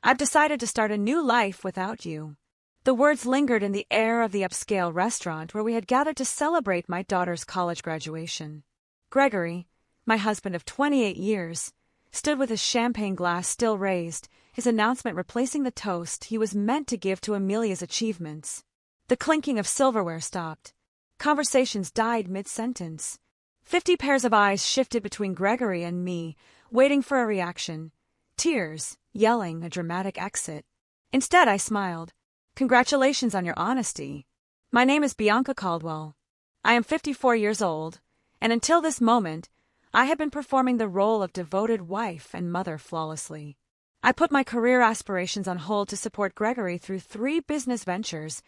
I've decided to start a new life without you." The words lingered in the air of the upscale restaurant where we had gathered to celebrate my daughter's college graduation. Gregory, my husband of 28 years, stood with his champagne glass still raised, his announcement replacing the toast he was meant to give to Amelia's achievements. The clinking of silverware stopped. Conversations died mid-sentence. 50 pairs of eyes shifted between Gregory and me, waiting for a reaction. Tears, yelling, a dramatic exit. Instead, I smiled. "Congratulations on your honesty. My name is Bianca Caldwell. I am 54 years old, and until this moment, I have been performing the role of devoted wife and mother flawlessly. I put my career aspirations on hold to support Gregory through 3 business ventures,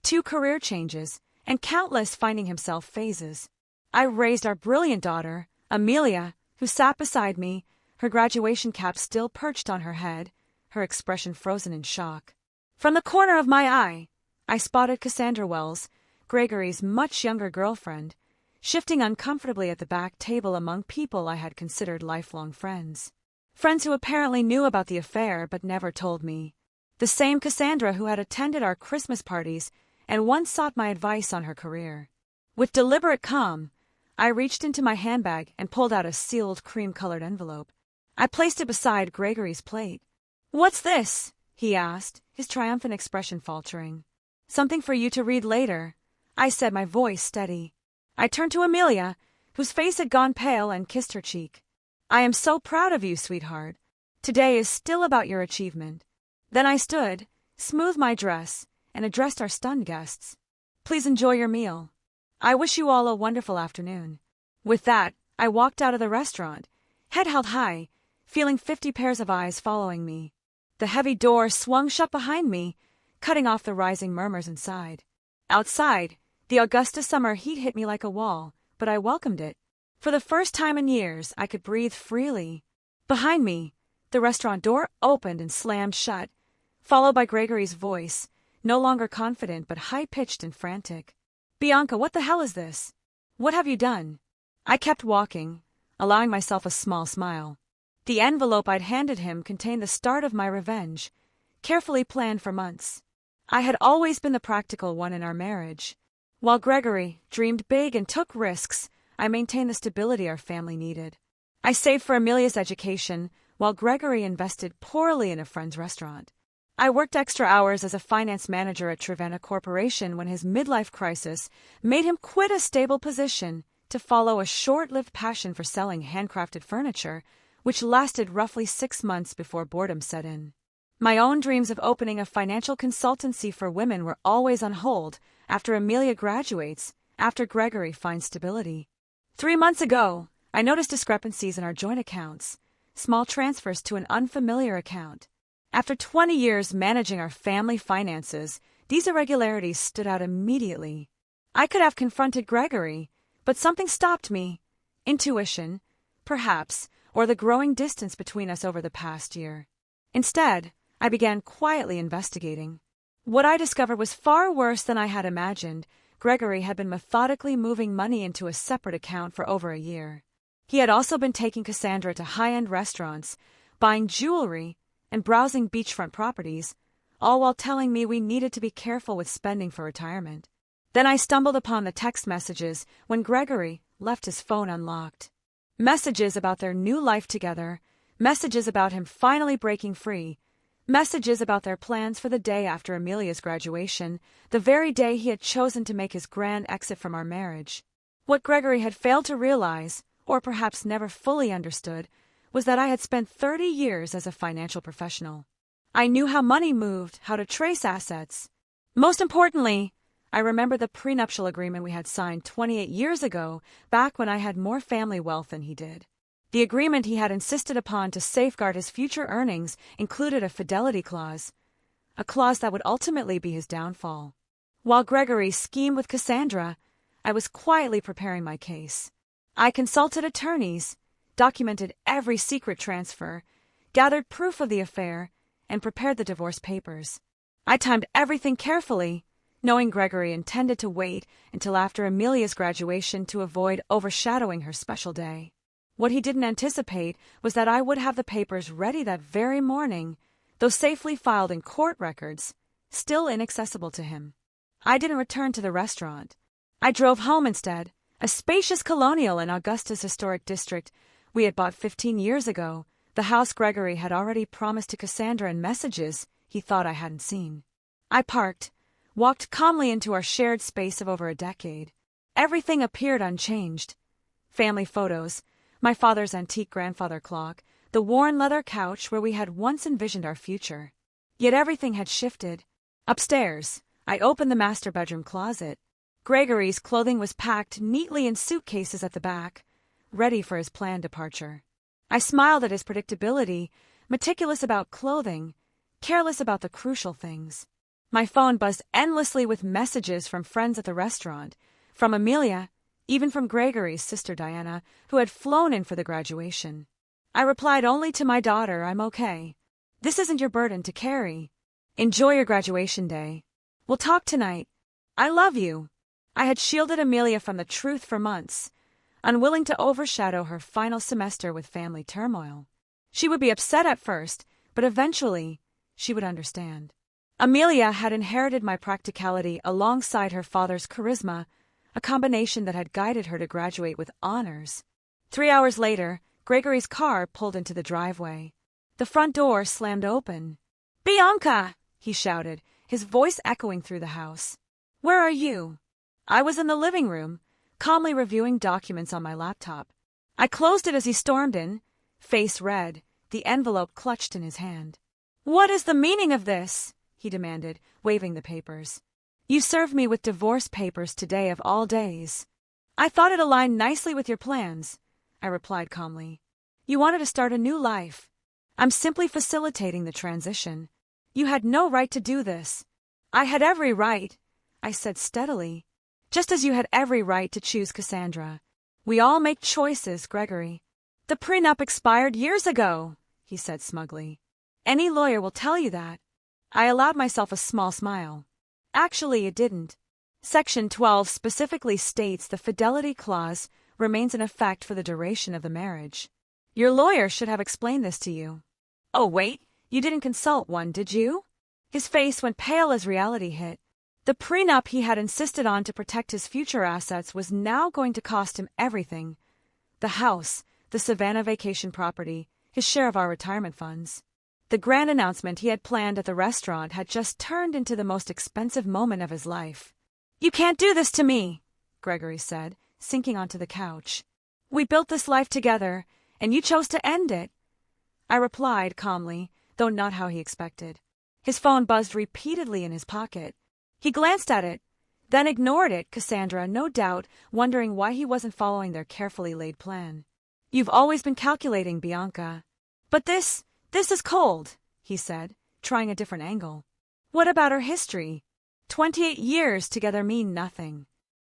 2 career changes, and countless finding himself phases. I raised our brilliant daughter, Amelia, who sat beside me, her graduation cap still perched on her head, her expression frozen in shock. From the corner of my eye, I spotted Cassandra Wells, Gregory's much younger girlfriend, shifting uncomfortably at the back table among people I had considered lifelong friends. Friends who apparently knew about the affair but never told me. The same Cassandra who had attended our Christmas parties and once sought my advice on her career. With deliberate calm, I reached into my handbag and pulled out a sealed cream-colored envelope. I placed it beside Gregory's plate. "What's this?" he asked, his triumphant expression faltering. "Something for you to read later," I said, my voice steady. I turned to Amelia, whose face had gone pale, and kissed her cheek. "I am so proud of you, sweetheart. Today is still about your achievement." Then I stood, smoothed my dress, and addressed our stunned guests. "Please enjoy your meal. I wish you all a wonderful afternoon." With that, I walked out of the restaurant, head held high, feeling 50 pairs of eyes following me. The heavy door swung shut behind me, cutting off the rising murmurs inside. Outside, the Augusta summer heat hit me like a wall, but I welcomed it. For the first time in years, I could breathe freely. Behind me, the restaurant door opened and slammed shut, followed by Gregory's voice, no longer confident but high-pitched and frantic. "Bianca, what the hell is this? What have you done?" I kept walking, allowing myself a small smile. The envelope I'd handed him contained the start of my revenge, carefully planned for months. I had always been the practical one in our marriage. While Gregory dreamed big and took risks, I maintained the stability our family needed. I saved for Amelia's education, while Gregory invested poorly in a friend's restaurant. I worked extra hours as a finance manager at Trevena Corporation when his midlife crisis made him quit a stable position to follow a short-lived passion for selling handcrafted furniture, which lasted roughly 6 months before boredom set in. My own dreams of opening a financial consultancy for women were always on hold after Amelia graduates, after Gregory finds stability. 3 months ago, I noticed discrepancies in our joint accounts, small transfers to an unfamiliar account. After 20 years managing our family finances, these irregularities stood out immediately. I could have confronted Gregory, but something stopped me. Intuition, perhaps, or the growing distance between us over the past year. Instead, I began quietly investigating. What I discovered was far worse than I had imagined. Gregory had been methodically moving money into a separate account for over a year. He had also been taking Cassandra to high-end restaurants, buying jewelry, and browsing beachfront properties, all while telling me we needed to be careful with spending for retirement. Then I stumbled upon the text messages when Gregory left his phone unlocked. Messages about their new life together, messages about him finally breaking free, messages about their plans for the day after Amelia's graduation, the very day he had chosen to make his grand exit from our marriage. What Gregory had failed to realize, or perhaps never fully understood, was that I had spent 30 years as a financial professional. I knew how money moved, how to trace assets. Most importantly, I remembered the prenuptial agreement we had signed 28 years ago, back when I had more family wealth than he did. The agreement he had insisted upon to safeguard his future earnings included a fidelity clause, a clause that would ultimately be his downfall. While Gregory schemed with Cassandra, I was quietly preparing my case. I consulted attorneys, documented every secret transfer, gathered proof of the affair, and prepared the divorce papers. I timed everything carefully, knowing Gregory intended to wait until after Amelia's graduation to avoid overshadowing her special day. What he didn't anticipate was that I would have the papers ready that very morning, though safely filed in court records, still inaccessible to him. I didn't return to the restaurant. I drove home instead, a spacious colonial in Augusta's historic district we had bought 15 years ago, the house Gregory had already promised to Cassandra in messages he thought I hadn't seen. I parked, walked calmly into our shared space of over a decade. Everything appeared unchanged. Family photos, my father's antique grandfather clock, the worn leather couch where we had once envisioned our future. Yet everything had shifted. Upstairs, I opened the master bedroom closet. Gregory's clothing was packed neatly in suitcases at the back, ready for his planned departure. I smiled at his predictability, meticulous about clothing, careless about the crucial things. My phone buzzed endlessly with messages from friends at the restaurant, from Amelia, even from Gregory's sister Diana, who had flown in for the graduation. I replied only to my daughter, "I'm okay. This isn't your burden to carry. Enjoy your graduation day. We'll talk tonight. I love you." I had shielded Amelia from the truth for months, unwilling to overshadow her final semester with family turmoil. She would be upset at first, but eventually she would understand. Amelia had inherited my practicality alongside her father's charisma, a combination that had guided her to graduate with honors. 3 hours later, Gregory's car pulled into the driveway. The front door slammed open. "Bianca!" he shouted, his voice echoing through the house. "Where are you?" I was in the living room, calmly reviewing documents on my laptop. I closed it as he stormed in, face red, the envelope clutched in his hand. "What is the meaning of this?" he demanded, waving the papers. "You served me with divorce papers today of all days." "I thought it aligned nicely with your plans," I replied calmly. "You wanted to start a new life. I'm simply facilitating the transition. You had no right to do this." "I had every right," I said steadily. "Just as you had every right to choose Cassandra. We all make choices, Gregory." "The prenup expired years ago," he said smugly. "Any lawyer will tell you that." I allowed myself a small smile. Actually, it didn't. Section 12 specifically states the fidelity clause remains in effect for the duration of the marriage. Your lawyer should have explained this to you. "Oh, wait, you didn't consult one, did you?" His face went pale as reality hit. The prenup he had insisted on to protect his future assets was now going to cost him everything. The house, the Savannah vacation property, his share of our retirement funds. The grand announcement he had planned at the restaurant had just turned into the most expensive moment of his life. "You can't do this to me," Gregory said, sinking onto the couch. "We built this life together, and you chose to end it." I replied calmly, though not how he expected. His phone buzzed repeatedly in his pocket. He glanced at it, then ignored it, Cassandra, no doubt, wondering why he wasn't following their carefully laid plan. "You've always been calculating, Bianca." "But this is cold," he said, trying a different angle. "What about our history? 28 years together mean nothing."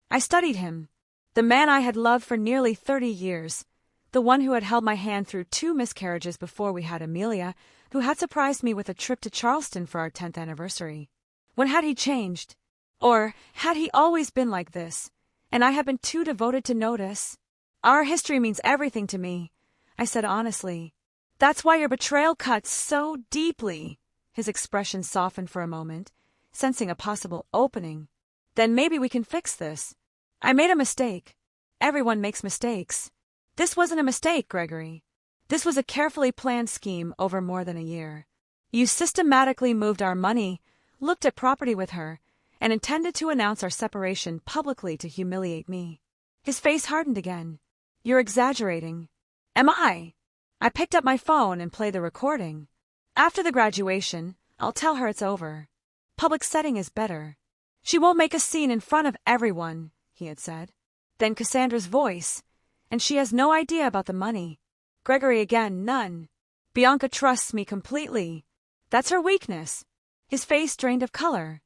I studied him, the man I had loved for nearly 30 years, the one who had held my hand through 2 miscarriages before we had Amelia, who had surprised me with a trip to Charleston for our 10th anniversary. When had he changed? Or had he always been like this, and I had been too devoted to notice? "Our history means everything to me," I said honestly. "That's why your betrayal cuts so deeply." His expression softened for a moment, sensing a possible opening. "Then maybe we can fix this. I made a mistake. Everyone makes mistakes. This wasn't a mistake, Gregory. This was a carefully planned scheme over more than a year. You systematically moved our money, looked at property with her, and intended to announce our separation publicly to humiliate me." His face hardened again. "You're exaggerating." "Am I?" I picked up my phone and played the recording. "After the graduation, I'll tell her it's over. Public setting is better. She won't make a scene in front of everyone," he had said. Then Cassandra's voice. "And she has no idea about the money." Gregory again, "None. Bianca trusts me completely. That's her weakness." His face drained of color.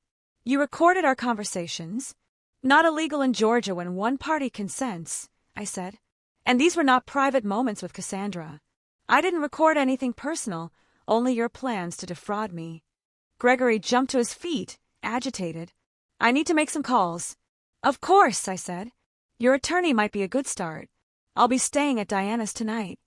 "You recorded our conversations. Not illegal in Georgia when one party consents," I said. "And these were not private moments with Cassandra. I didn't record anything personal, only your plans to defraud me." Gregory jumped to his feet, agitated. "I need to make some calls." "Of course," I said. "Your attorney might be a good start. I'll be staying at Diana's tonight."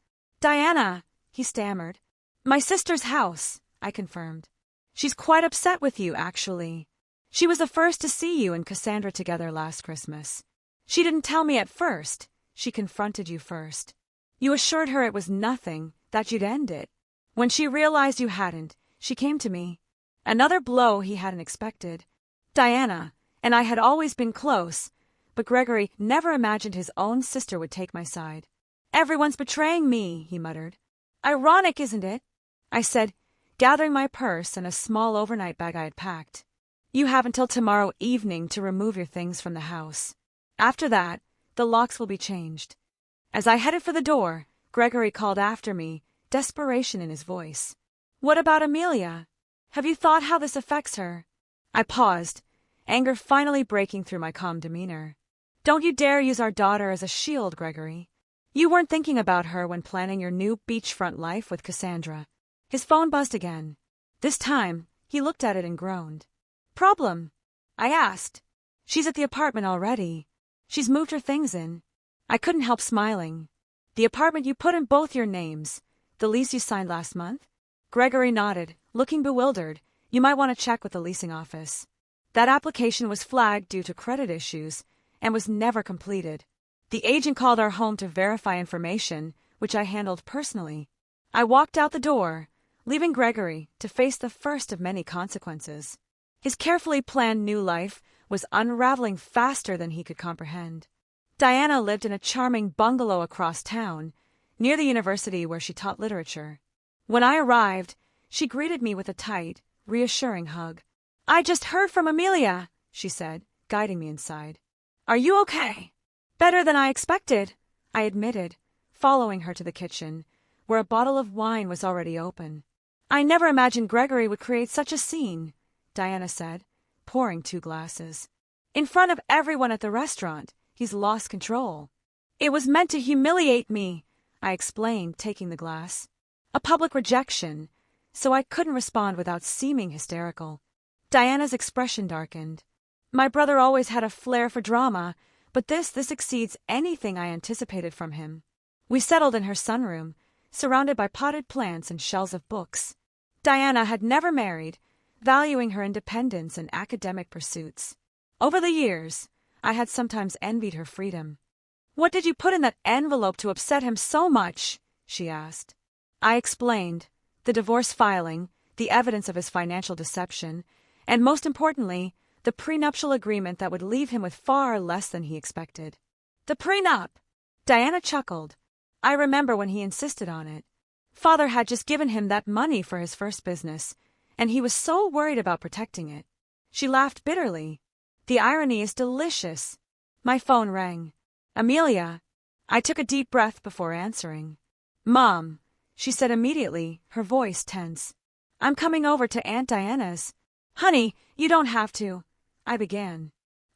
"Diana," he stammered. "My sister's house. I confirmed. She's quite upset with you, actually. She was the first to see you and Cassandra together last Christmas. She didn't tell me at first. She confronted you first. You assured her it was nothing, that you'd end it. When she realized you hadn't, she came to me. Another blow he hadn't expected. Diana and I had always been close, but Gregory never imagined his own sister would take my side. Everyone's betraying me, he muttered. Ironic, isn't it? I said, gathering my purse and a small overnight bag I had packed. You have until tomorrow evening to remove your things from the house. After that, the locks will be changed. As I headed for the door, Gregory called after me, desperation in his voice. What about Amelia? Have you thought how this affects her? I paused, anger finally breaking through my calm demeanor. Don't you dare use our daughter as a shield, Gregory. You weren't thinking about her when planning your new beachfront life with Cassandra. His phone buzzed again. This time, he looked at it and groaned. Problem? I asked. She's at the apartment already. She's moved her things in. I couldn't help smiling. The apartment you put in both your names, the lease you signed last month? Gregory nodded, looking bewildered. You might want to check with the leasing office. That application was flagged due to credit issues and was never completed. The agent called our home to verify information, which I handled personally. I walked out the door, leaving Gregory to face the first of many consequences. His carefully planned new life was unraveling faster than he could comprehend. Diana lived in a charming bungalow across town, near the university where she taught literature. When I arrived, she greeted me with a tight, reassuring hug. I just heard from Amelia, she said, guiding me inside. Are you okay? Better than I expected, I admitted, following her to the kitchen, where a bottle of wine was already open. I never imagined Gregory would create such a scene, Diana said, pouring 2 glasses. In front of everyone at the restaurant, he's lost control. It was meant to humiliate me, I explained, taking the glass. A public rejection, so I couldn't respond without seeming hysterical. Diana's expression darkened. My brother always had a flair for drama, but this exceeds anything I anticipated from him. We settled in her sunroom, surrounded by potted plants and shelves of books. Diana had never married, valuing her independence and academic pursuits. Over the years, I had sometimes envied her freedom. What did you put in that envelope to upset him so much? She asked. I explained, the divorce filing, the evidence of his financial deception, and most importantly, the prenuptial agreement that would leave him with far less than he expected. The prenup! Diana chuckled. I remember when he insisted on it. Father had just given him that money for his first business, and he was so worried about protecting it. She laughed bitterly. The irony is delicious. My phone rang. Amelia. I took a deep breath before answering. Mom, she said immediately, her voice tense. I'm coming over to Aunt Diana's. Honey, you don't have to. I began.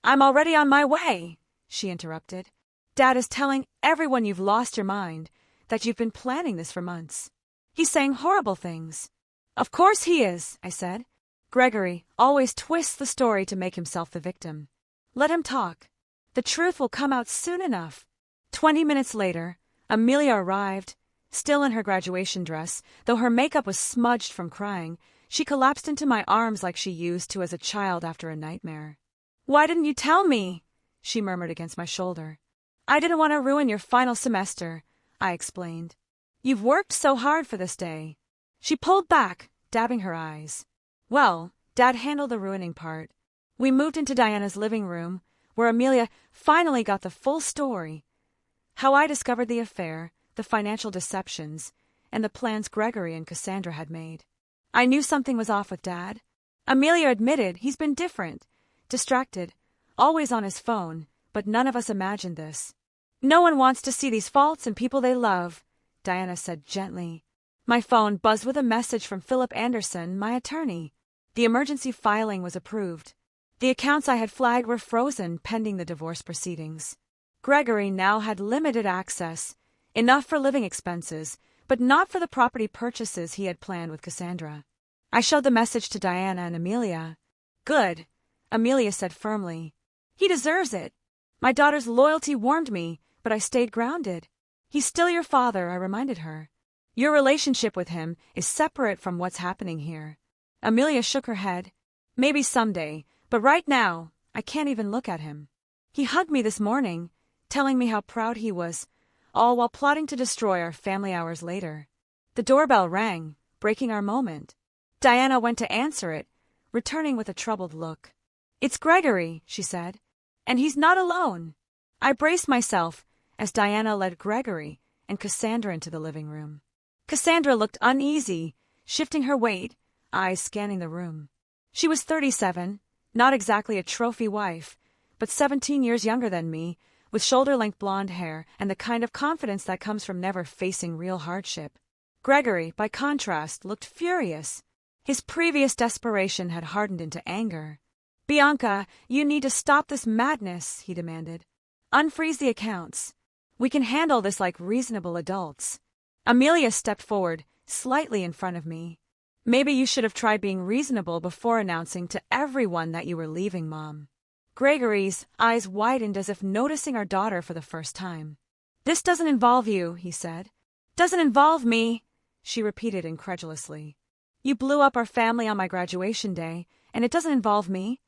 I'm already on my way, she interrupted. Dad is telling everyone you've lost your mind, that you've been planning this for months. He's saying horrible things. Of course he is, I said. Gregory always twists the story to make himself the victim. Let him talk. The truth will come out soon enough. 20 minutes later, Amelia arrived. Still in her graduation dress, though her makeup was smudged from crying, she collapsed into my arms like she used to as a child after a nightmare. Why didn't you tell me? She murmured against my shoulder. I didn't want to ruin your final semester, I explained. You've worked so hard for this day. She pulled back, dabbing her eyes. Well, Dad handled the ruining part. We moved into Diana's living room, where Amelia finally got the full story. How I discovered the affair, the financial deceptions, and the plans Gregory and Cassandra had made. I knew something was off with Dad. Amelia admitted he's been different, distracted, always on his phone, but none of us imagined this. No one wants to see these faults in people they love, Diana said gently. My phone buzzed with a message from Philip Anderson, my attorney. The emergency filing was approved. The accounts I had flagged were frozen pending the divorce proceedings. Gregory now had limited access, enough for living expenses, but not for the property purchases he had planned with Cassandra. I showed the message to Diana and Amelia. Good, Amelia said firmly. He deserves it. My daughter's loyalty warmed me, but I stayed grounded. He's still your father, I reminded her. Your relationship with him is separate from what's happening here. Amelia shook her head. Maybe someday, but right now, I can't even look at him. He hugged me this morning, telling me how proud he was, all while plotting to destroy our family hours later. The doorbell rang, breaking our moment. Diana went to answer it, returning with a troubled look. It's Gregory, she said, and he's not alone. I braced myself as Diana led Gregory and Cassandra into the living room. Cassandra looked uneasy, shifting her weight, eyes scanning the room. She was 37, not exactly a trophy wife, but 17 years younger than me, with shoulder-length blonde hair and the kind of confidence that comes from never facing real hardship. Gregory, by contrast, looked furious. His previous desperation had hardened into anger. Bianca, you need to stop this madness, he demanded. Unfreeze the accounts. We can handle this like reasonable adults. Amelia stepped forward, slightly in front of me. Maybe you should have tried being reasonable before announcing to everyone that you were leaving, Mom. Gregory's eyes widened as if noticing our daughter for the first time. This doesn't involve you, he said. Doesn't involve me, she repeated incredulously. You blew up our family on my graduation day, and it doesn't involve me?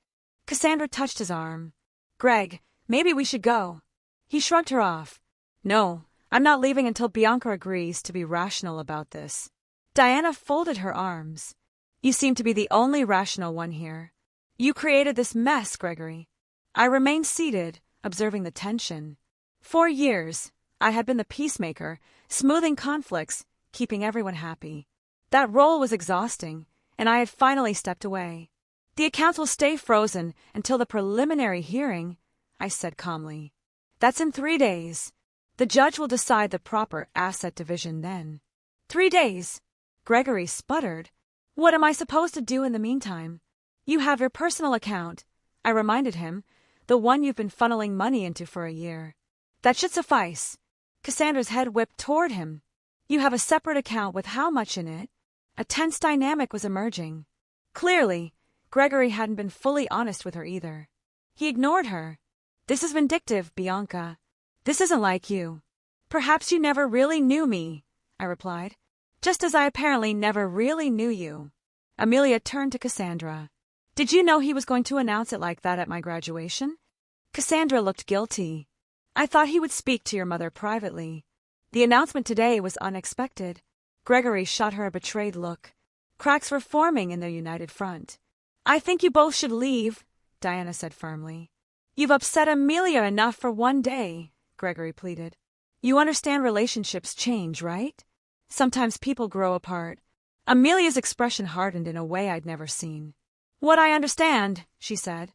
Cassandra touched his arm. Greg, maybe we should go. He shrugged her off. No, I'm not leaving until Bianca agrees to be rational about this. Diana folded her arms. You seem to be the only rational one here. You created this mess, Gregory. I remained seated, observing the tension. For years, I had been the peacemaker, smoothing conflicts, keeping everyone happy. That role was exhausting, and I had finally stepped away. The accounts will stay frozen until the preliminary hearing, I said calmly. That's in 3 days. The judge will decide the proper asset division then. 3 days? Gregory sputtered. What am I supposed to do in the meantime? You have your personal account, I reminded him, the one you've been funneling money into for a year. That should suffice. Cassandra's head whipped toward him. You have a separate account with how much in it? A tense dynamic was emerging. Clearly, Gregory hadn't been fully honest with her either. He ignored her. This is vindictive, Bianca. This isn't like you. Perhaps you never really knew me, I replied, just as I apparently never really knew you. Amelia turned to Cassandra. Did you know he was going to announce it like that at my graduation? Cassandra looked guilty. I thought he would speak to your mother privately. The announcement today was unexpected. Gregory shot her a betrayed look. Cracks were forming in their united front. I think you both should leave, Diana said firmly. You've upset Amelia enough for one day, Gregory pleaded. You understand relationships change, right? Sometimes people grow apart. Amelia's expression hardened in a way I'd never seen. What I understand, she said,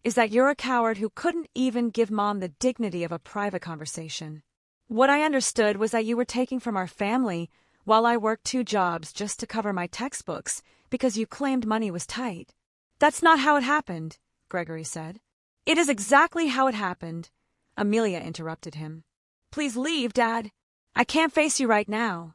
is that you're a coward who couldn't even give Mom the dignity of a private conversation. What I understood was that you were taking from our family while I worked 2 jobs just to cover my textbooks because you claimed money was tight. That's not how it happened, Gregory said. It is exactly how it happened, Amelia interrupted him. Please leave, Dad. I can't face you right now.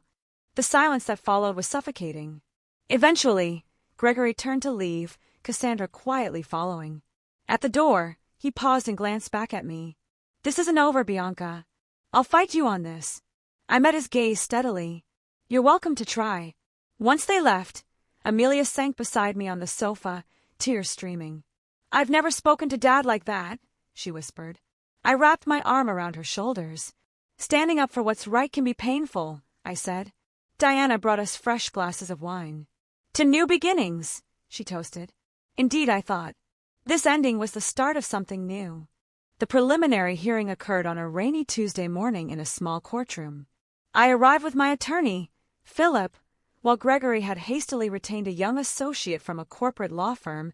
The silence that followed was suffocating. Eventually, Gregory turned to leave, Cassandra quietly following. At the door, he paused and glanced back at me. This isn't over, Bianca. I'll fight you on this. I met his gaze steadily. You're welcome to try. Once they left, Amelia sank beside me on the sofa, tears streaming. I've never spoken to Dad like that, she whispered. I wrapped my arm around her shoulders. Standing up for what's right can be painful, I said. Diana brought us fresh glasses of wine. To new beginnings, she toasted. Indeed, I thought. This ending was the start of something new. The preliminary hearing occurred on a rainy Tuesday morning in a small courtroom. I arrived with my attorney, Philip, while Gregory had hastily retained a young associate from a corporate law firm,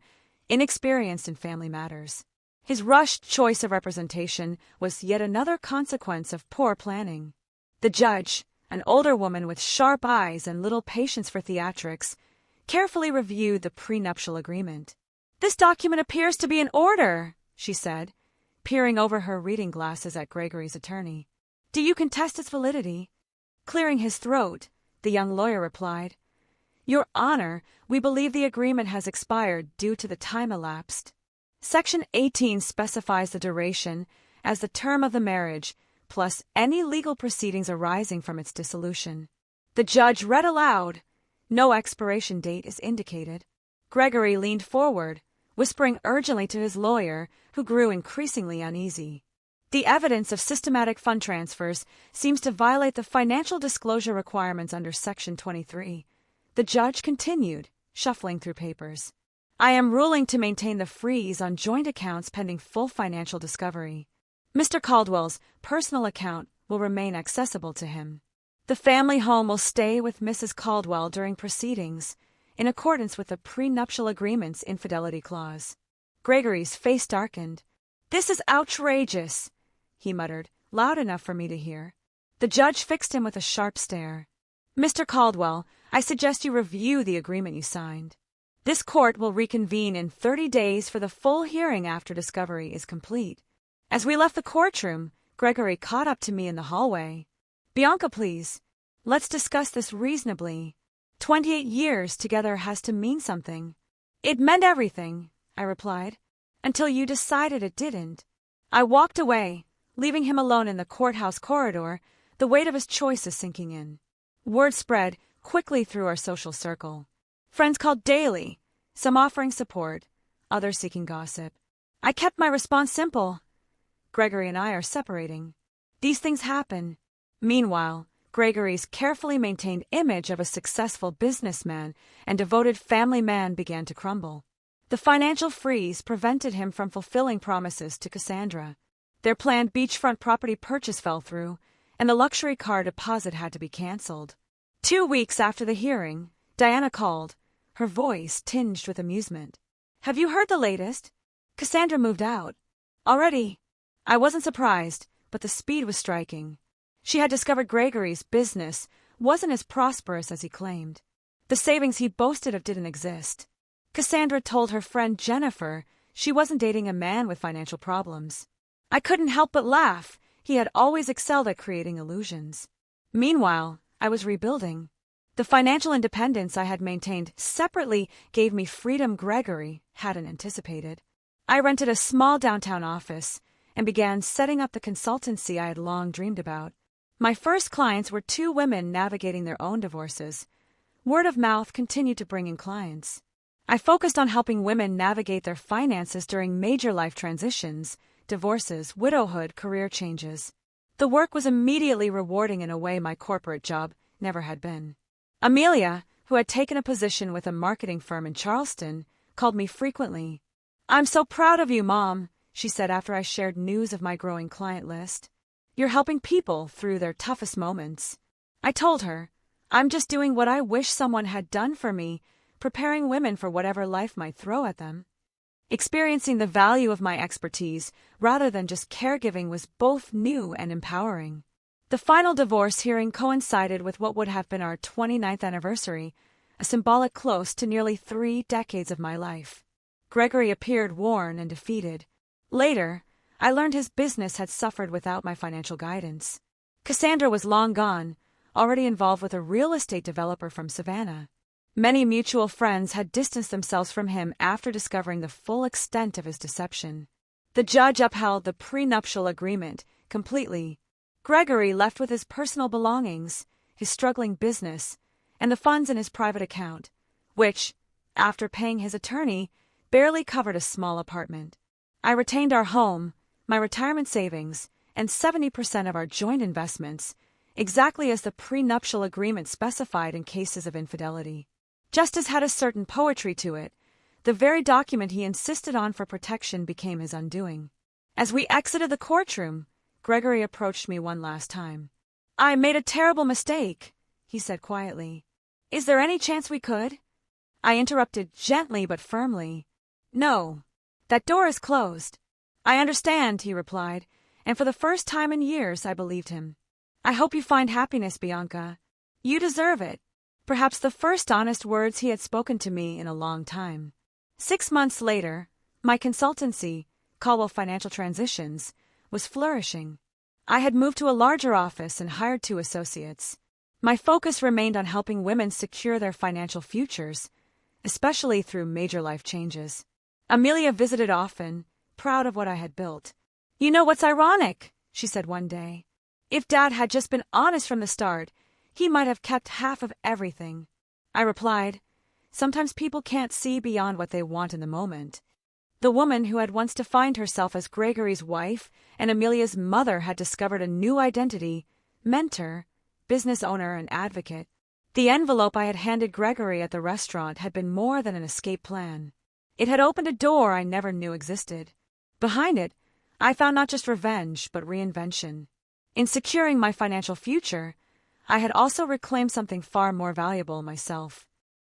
inexperienced in family matters. His rushed choice of representation was yet another consequence of poor planning. The judge, an older woman with sharp eyes and little patience for theatrics, carefully reviewed the prenuptial agreement. This document appears to be in order, she said, peering over her reading glasses at Gregory's attorney. Do you contest its validity? Clearing his throat, the young lawyer replied, Your Honor, we believe the agreement has expired due to the time elapsed. Section 18 specifies the duration as the term of the marriage, plus any legal proceedings arising from its dissolution. The judge read aloud. No expiration date is indicated. Gregory leaned forward, whispering urgently to his lawyer, who grew increasingly uneasy. The evidence of systematic fund transfers seems to violate the financial disclosure requirements under Section 23. The judge continued, shuffling through papers. I am ruling to maintain the freeze on joint accounts pending full financial discovery. Mr. Caldwell's personal account will remain accessible to him. The family home will stay with Mrs. Caldwell during proceedings, in accordance with the prenuptial agreement's infidelity clause. Gregory's face darkened. This is outrageous, he muttered, loud enough for me to hear. The judge fixed him with a sharp stare. Mr. Caldwell, I suggest you review the agreement you signed. This court will reconvene in 30 days for the full hearing after discovery is complete. As we left the courtroom, Gregory caught up to me in the hallway. Bianca, please. Let's discuss this reasonably. 28 years together has to mean something. It meant everything, I replied, until you decided it didn't. I walked away, leaving him alone in the courthouse corridor, the weight of his choices sinking in. Word spread quickly through our social circle. Friends called daily, some offering support, others seeking gossip. I kept my response simple. Gregory and I are separating. These things happen. Meanwhile, Gregory's carefully maintained image of a successful businessman and devoted family man began to crumble. The financial freeze prevented him from fulfilling promises to Cassandra. Their planned beachfront property purchase fell through, and the luxury car deposit had to be canceled. 2 weeks after the hearing, Diana called, her voice tinged with amusement. Have you heard the latest? Cassandra moved out. Already? I wasn't surprised, but the speed was striking. She had discovered Gregory's business wasn't as prosperous as he claimed. The savings he boasted of didn't exist. Cassandra told her friend Jennifer she wasn't dating a man with financial problems. I couldn't help but laugh. He had always excelled at creating illusions. Meanwhile, I was rebuilding. The financial independence I had maintained separately gave me freedom Gregory hadn't anticipated. I rented a small downtown office and began setting up the consultancy I had long dreamed about. My first clients were 2 women navigating their own divorces. Word of mouth continued to bring in clients. I focused on helping women navigate their finances during major life transitions, divorces, widowhood, career changes. The work was immediately rewarding in a way my corporate job never had been. Amelia, who had taken a position with a marketing firm in Charleston, called me frequently. I'm so proud of you, Mom, she said after I shared news of my growing client list. You're helping people through their toughest moments. I told her, I'm just doing what I wish someone had done for me, preparing women for whatever life might throw at them. Experiencing the value of my expertise rather than just caregiving was both new and empowering. The final divorce hearing coincided with what would have been our 29th anniversary, a symbolic close to nearly 3 decades of my life. Gregory appeared worn and defeated. Later, I learned his business had suffered without my financial guidance. Cassandra was long gone, already involved with a real estate developer from Savannah. Many mutual friends had distanced themselves from him after discovering the full extent of his deception. The judge upheld the prenuptial agreement completely. Gregory left with his personal belongings, his struggling business, and the funds in his private account, which, after paying his attorney, barely covered a small apartment. I retained our home, my retirement savings, and 70% of our joint investments, exactly as the prenuptial agreement specified in cases of infidelity. Justice had a certain poetry to it. The very document he insisted on for protection became his undoing. As we exited the courtroom, Gregory approached me one last time. I made a terrible mistake, he said quietly. Is there any chance we could? I interrupted gently but firmly. No. That door is closed. I understand, he replied, and for the first time in years I believed him. I hope you find happiness, Bianca. You deserve it. Perhaps the first honest words he had spoken to me in a long time. 6 months later, my consultancy, Caldwell Financial Transitions, was flourishing. I had moved to a larger office and hired 2 associates. My focus remained on helping women secure their financial futures, especially through major life changes. Amelia visited often, proud of what I had built. You know what's ironic, she said one day. If Dad had just been honest from the start, He might have kept half of everything. I replied, sometimes people can't see beyond what they want in the moment. The woman who had once defined herself as Gregory's wife and Amelia's mother had discovered a new identity: mentor, business owner, and advocate. The envelope I had handed Gregory at the restaurant had been more than an escape plan. It had opened a door I never knew existed. Behind it, I found not just revenge, but reinvention. In securing my financial future, I had also reclaimed something far more valuable: myself.